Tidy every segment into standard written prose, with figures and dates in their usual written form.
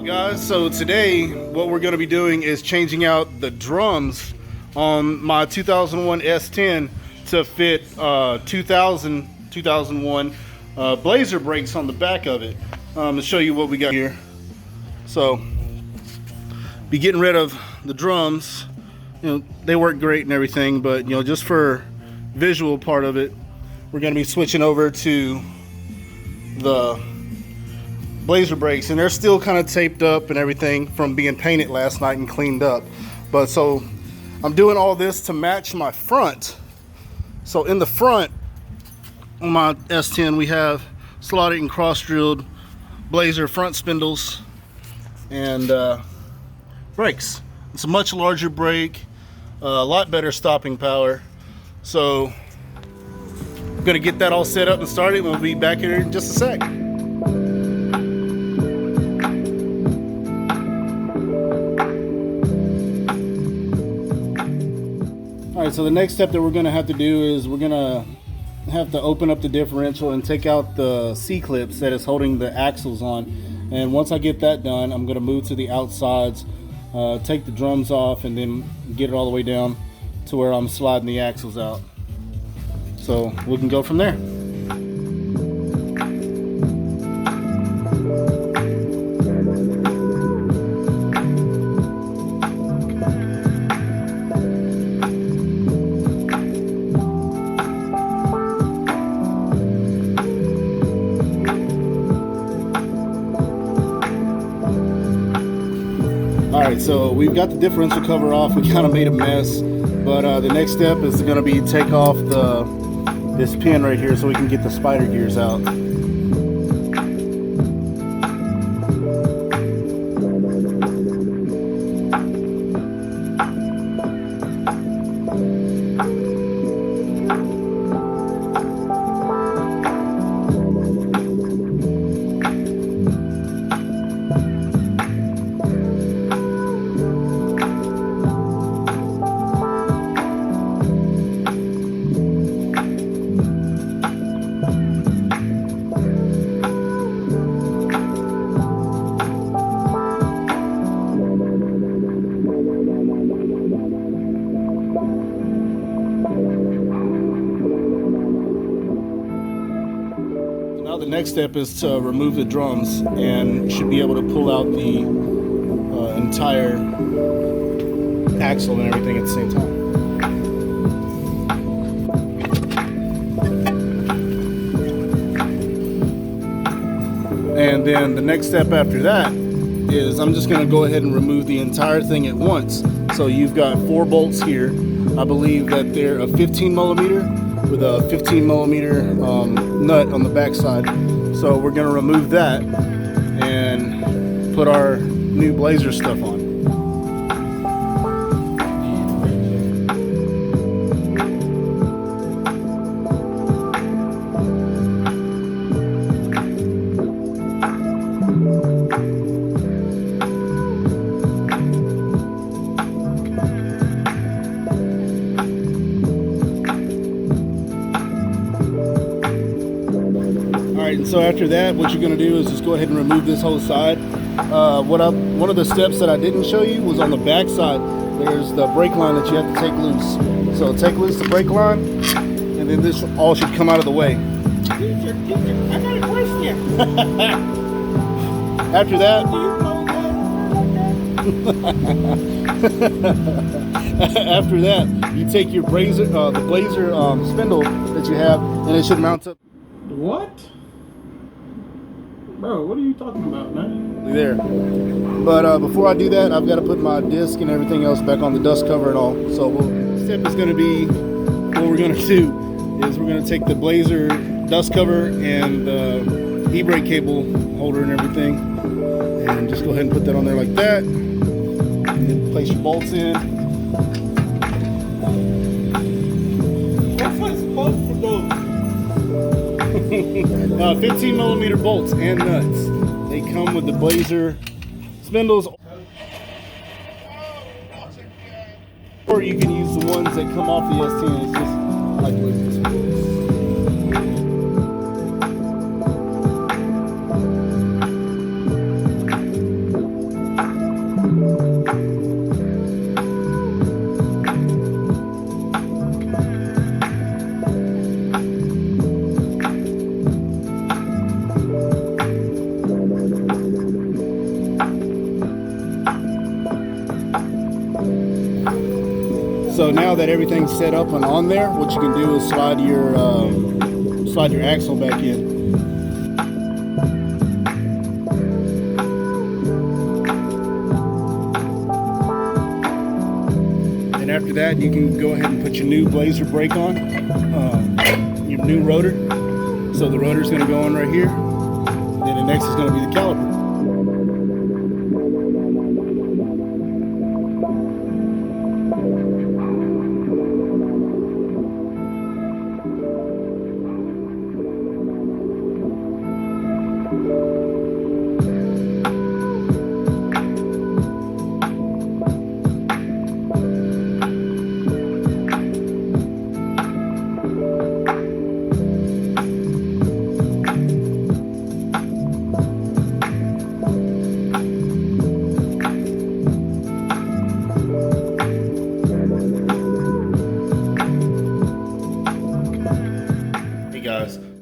What's up, guys? So today what we're going to be doing is changing out the drums on my 2001 S10 to fit 2001 Blazer brakes on the back of it. To show you what we got here. So be getting rid of the drums. They work great and everything, but just for visual part of it, we're going to be switching over to the Blazer brakes, and they're still kind of taped up and everything from being painted last night and cleaned up. But so I'm doing all this to match my front. So in the front on my S10 we have slotted and cross drilled Blazer front spindles and brakes. It's a much larger brake, a lot better stopping power. So I'm gonna get that all set up and started. We'll be back here in just a sec. Alright, so the next step that we're going to have to do is we're going to have to open up the differential and take out the C-clips that is holding the axles on. And once I get that done, I'm going to move to the outsides, take the drums off, and then get it all the way down to where I'm sliding the axles out. So we can go from there. Alright, so we've got the differential cover off. We kind of made a mess, but the next step is going to be take off this pin right here so we can get the spider gears out. Now the next step is to remove the drums, and should be able to pull out the entire axle and everything at the same time. And then the next step after that is I'm just going to go ahead and remove the entire thing at once. So you've got 4 bolts here. I believe that they're a 15 millimeter with a 15 millimeter nut on the back side. So we're going to remove that and put our new Blazer stuff on. And so after that, what you're going to do is just go ahead and remove this whole side. One of the steps that I didn't show you was on the back side. There's the brake line that you have to take loose. So take loose the brake line, and then this all should come out of the way. Teacher, I got a question. After that, after that, you take your Blazer spindle that you have, and it should mount up. What? Bro, what are you talking about, man? There. But before I do that, I've got to put my disc and everything else back on the dust cover and all. So the step is going to be, what we're going to do is we're going to take the Blazer dust cover and the e-brake cable holder and everything, and just go ahead and put that on there like that. And then place your bolts in. What's my supposed for those? 15 millimeter bolts and nuts. They come with the Blazer spindles, or you can use the ones that come off the S10. It's just like the way this one is. So now that everything's set up and on there, what you can do is slide your axle back in. And after that, you can go ahead and put your new Blazer brake on, your new rotor. So the rotor's going to go on right here. Then the next is going to be the caliper.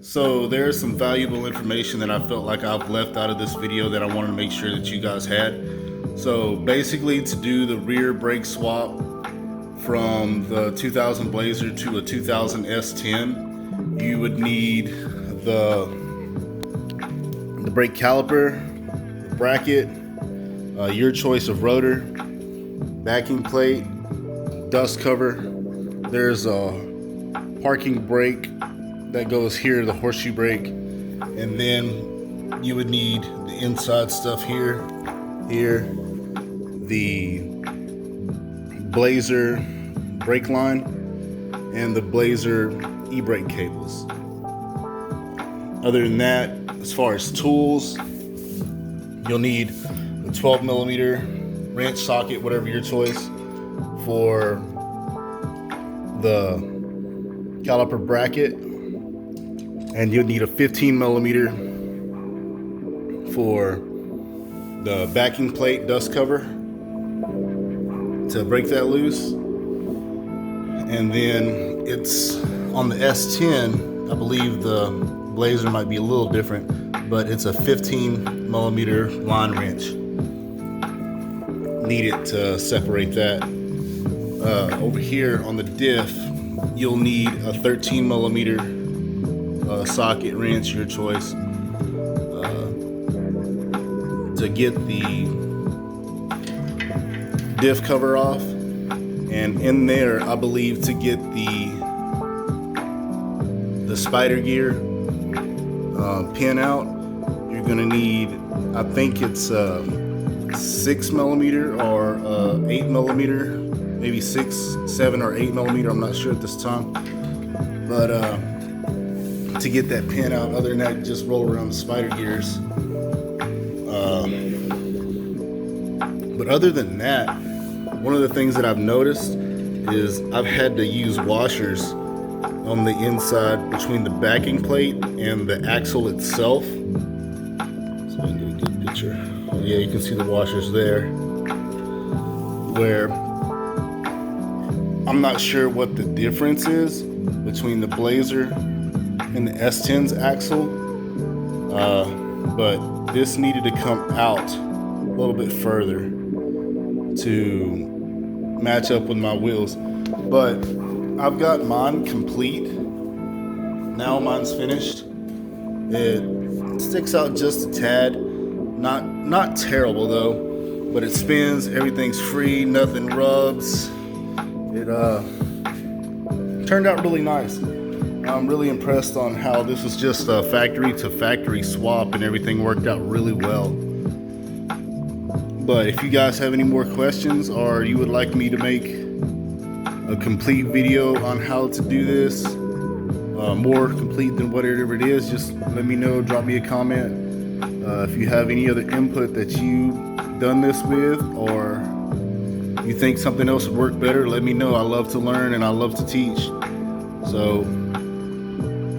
So there's some valuable information that I felt like I've left out of this video that I wanted to make sure that you guys had. So basically, to do the rear brake swap from the 2000 Blazer to a 2000 S10, you would need the brake caliper, the bracket, your choice of rotor, backing plate, dust cover. There's a parking brake that goes here, the horseshoe brake, and then you would need the inside stuff here, the Blazer brake line, and the Blazer e-brake cables. Other than that, as far as tools, you'll need a 12 millimeter wrench socket, whatever your choice, for the caliper bracket. And you'll need a 15 millimeter for the backing plate dust cover to break that loose. And then it's on the S10, I believe the Blazer might be a little different, but it's a 15 millimeter line wrench needed to separate that. Over here on the diff, you'll need a 13 millimeter socket wrench, your choice, to get the diff cover off, and in there I believe to get the spider gear pin out, you're gonna need, I think it's 6 millimeter or 8 millimeter, maybe 6, 7 or 8 millimeter, I'm not sure at this time, but to get that pin out. Other than that, just roll around the spider gears. But other than that, one of the things that I've noticed is I've had to use washers on the inside between the backing plate and the axle itself. So I can get a good picture. Oh, yeah, you can see the washers there, where I'm not sure what the difference is between the Blazer and the S10's axle, but this needed to come out a little bit further to match up with my wheels. But I've got mine complete. Now mine's finished. It sticks out just a tad, not terrible though, but it spins, everything's free, nothing rubs. It turned out really nice. I'm really impressed on how this was just a factory to factory swap and everything worked out really well. But if you guys have any more questions, or you would like me to make a complete video on how to do this, more complete than whatever it is, just let me know, drop me a comment. If you have any other input that you've done this with, or you think something else would work better, let me know. I love to learn and I love to teach. So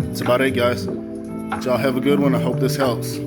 that's about it, guys. Y'all have a good one. I hope this helps.